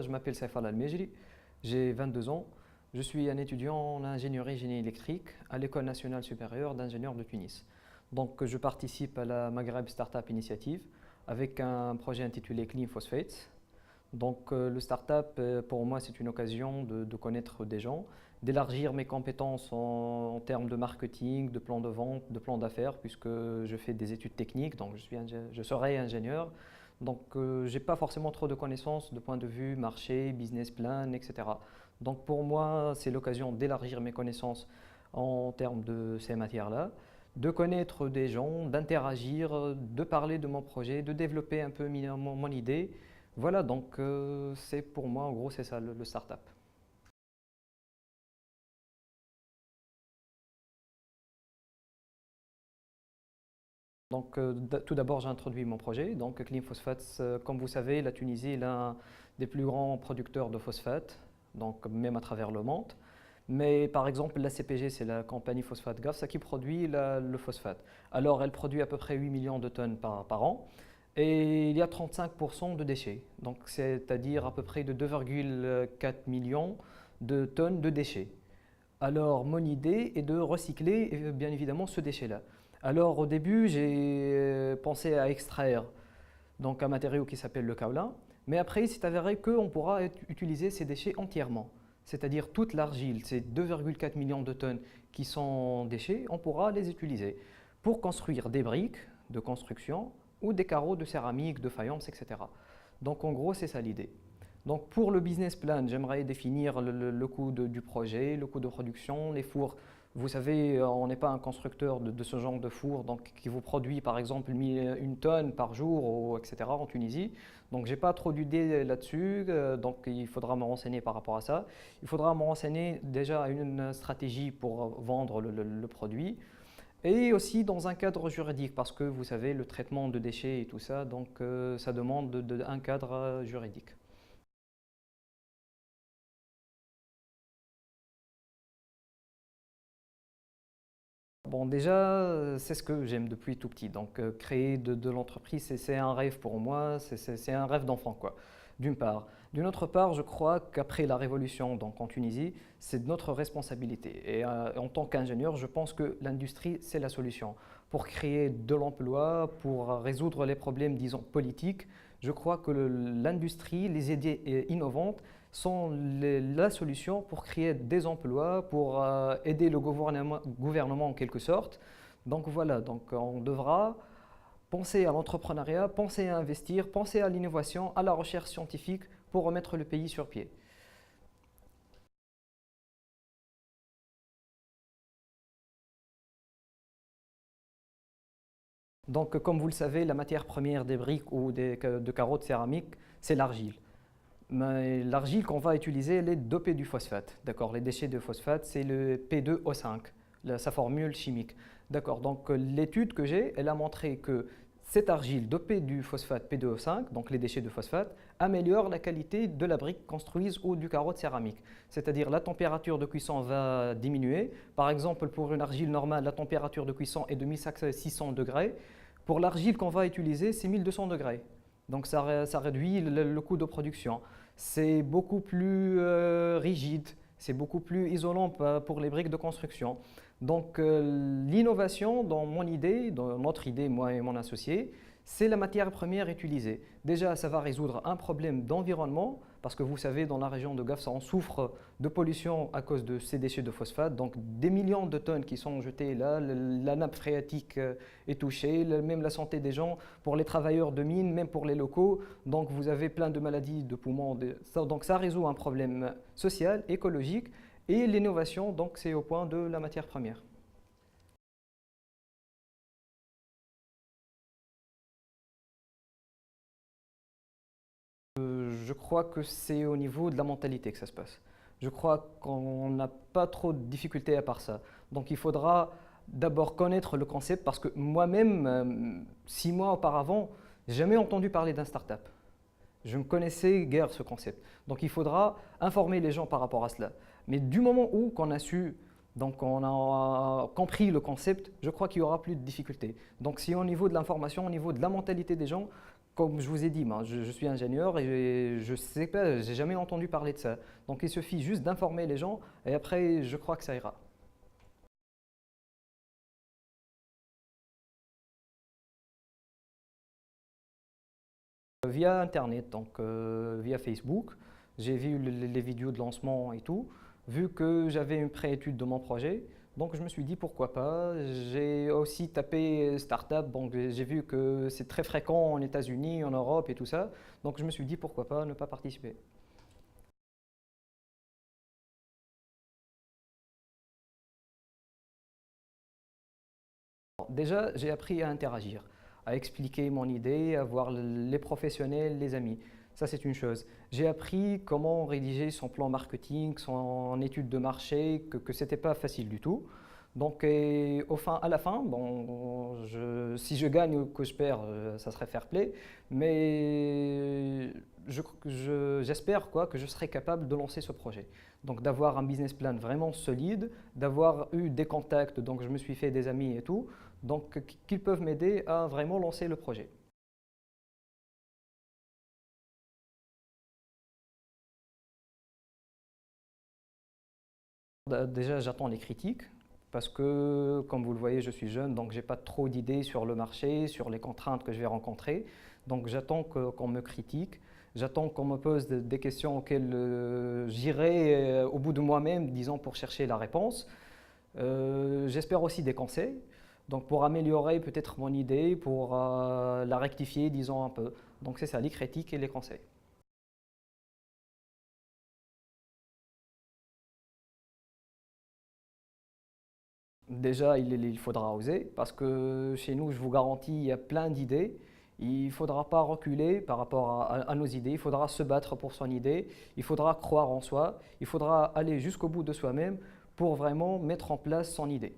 Je m'appelle Saif Al-Mejri, j'ai 22 ans. Je suis un étudiant en ingénierie génie électrique à l'École nationale supérieure d'ingénieurs de Tunis. Donc, je participe à la Maghreb Startup Initiative avec un projet intitulé Clean Phosphates. Donc, le startup, pour moi, c'est une occasion de connaître des gens, d'élargir mes compétences en termes de marketing, de plan de vente, de plan d'affaires, puisque je fais des études techniques, donc je serai ingénieur. Donc, je n'ai pas forcément trop de connaissances de point de vue marché, business plan, etc. Donc, pour moi, c'est l'occasion d'élargir mes connaissances en termes de ces matières-là, de connaître des gens, d'interagir, de parler de mon projet, de développer un peu mon idée. Voilà, donc c'est pour moi, en gros, c'est ça le startup. Donc, tout d'abord, j'ai introduit mon projet. Donc, Clean Phosphates, comme vous savez, la Tunisie est l'un des plus grands producteurs de phosphate, donc même à travers le monde. Mais par exemple, la CPG, c'est la compagnie Phosphate Gas, qui produit le phosphate. Alors, elle produit à peu près 8 millions de tonnes par an. Et il y a 35% de déchets, donc c'est-à-dire à peu près de 2,4 millions de tonnes de déchets. Alors, mon idée est de recycler bien évidemment ce déchet-là. Alors, au début, j'ai pensé à extraire donc un matériau qui s'appelle le kaolin, mais après, il s'est avéré qu'on pourra utiliser ces déchets entièrement, c'est-à-dire toute l'argile, ces 2,4 millions de tonnes qui sont déchets, on pourra les utiliser pour construire des briques de construction ou des carreaux de céramique, de faïence, etc. Donc, en gros, c'est ça l'idée. Donc pour le business plan, j'aimerais définir le coût du projet, le coût de production, les fours. Vous savez, on n'est pas un constructeur de ce genre de four donc, qui vous produit par exemple une tonne par jour, etc. en Tunisie. Donc j'ai pas trop d'idées là-dessus, donc il faudra me renseigner par rapport à ça. Il faudra me renseigner déjà à une stratégie pour vendre le produit et aussi dans un cadre juridique parce que vous savez, le traitement de déchets et tout ça, donc ça demande un cadre juridique. Bon, déjà, c'est ce que j'aime depuis tout petit. Donc, créer de l'entreprise, c'est un rêve pour moi, c'est un rêve d'enfant, quoi, d'une part. D'une autre part, je crois qu'après la révolution donc en Tunisie, c'est notre responsabilité. Et en tant qu'ingénieur, je pense que l'industrie, c'est la solution. Pour créer de l'emploi, pour résoudre les problèmes, disons, politiques, je crois que l'industrie, les idées innovantes, sont la solution pour créer des emplois, pour aider le gouvernement en quelque sorte. Donc voilà, donc on devra penser à l'entrepreneuriat, penser à investir, penser à l'innovation, à la recherche scientifique pour remettre le pays sur pied. Donc comme vous le savez, la matière première des briques ou de carreaux de céramique, c'est l'argile. Mais l'argile qu'on va utiliser, elle est dopée du phosphate. D'accord, les déchets de phosphate, c'est le P2O5, sa formule chimique. D'accord, donc l'étude que j'ai, elle a montré que cette argile dopée du phosphate P2O5, donc les déchets de phosphate, améliore la qualité de la brique construite ou du carreau de céramique. C'est-à-dire la température de cuisson va diminuer. Par exemple, pour une argile normale, la température de cuisson est de 1600 degrés. Pour l'argile qu'on va utiliser, c'est 1200 degrés. Donc ça réduit le coût de production. C'est beaucoup plus rigide, c'est beaucoup plus isolant pour les briques de construction. Donc l'innovation dans mon idée, dans notre idée, moi et mon associé, c'est la matière première utilisée. Déjà, ça va résoudre un problème d'environnement, parce que vous savez, dans la région de Gafsa, on souffre de pollution à cause de ces déchets de phosphate. Donc des millions de tonnes qui sont jetées là, la nappe phréatique est touchée, même la santé des gens, pour les travailleurs de mine, même pour les locaux. Donc vous avez plein de maladies de poumons. Donc ça résout un problème social, écologique, et l'innovation, donc c'est au point de la matière première. Je crois que c'est au niveau de la mentalité que ça se passe. Je crois qu'on n'a pas trop de difficultés à part ça. Donc il faudra d'abord connaître le concept parce que moi-même, 6 mois auparavant, j'ai jamais entendu parler d'un startup. Je ne connaissais guère ce concept. Donc il faudra informer les gens par rapport à cela. Mais du moment où qu'on a su, donc on a compris le concept, je crois qu'il y aura plus de difficultés. Donc si au niveau de l'information, au niveau de la mentalité des gens, Comme je vous ai dit, moi, je suis ingénieur et je sais pas, j'ai jamais entendu parler de ça. Donc il suffit juste d'informer les gens et après, je crois que ça ira. Via Internet, donc via Facebook, j'ai vu les vidéos de lancement et tout. Vu que j'avais une préétude de mon projet, donc je me suis dit pourquoi pas. J'ai aussi tapé startup, donc j'ai vu que c'est très fréquent en États-Unis, en Europe et tout ça. Donc je me suis dit pourquoi pas ne pas participer. Déjà, j'ai appris à interagir, à expliquer mon idée, à voir les professionnels, les amis. Ça, c'est une chose. J'ai appris comment rédiger son plan marketing, son étude de marché, que ce n'était pas facile du tout. Donc, à la fin, bon, si je gagne ou que je perds, ça serait fair play. Mais j'espère quoi, que je serai capable de lancer ce projet. Donc, d'avoir un business plan vraiment solide, d'avoir eu des contacts, donc je me suis fait des amis et tout, donc qu'ils peuvent m'aider à vraiment lancer le projet. Déjà, j'attends les critiques parce que, comme vous le voyez, je suis jeune, donc j'ai pas trop d'idées sur le marché, sur les contraintes que je vais rencontrer. Donc j'attends qu'on me critique, j'attends qu'on me pose des questions auxquelles j'irai au bout de moi-même, disons, pour chercher la réponse. J'espère aussi des conseils, donc pour améliorer peut-être mon idée, pour la rectifier, disons un peu. Donc c'est ça, les critiques et les conseils. Déjà, il faudra oser parce que chez nous, je vous garantis, il y a plein d'idées. Il ne faudra pas reculer par rapport à nos idées. Il faudra se battre pour son idée. Il faudra croire en soi. Il faudra aller jusqu'au bout de soi-même pour vraiment mettre en place son idée.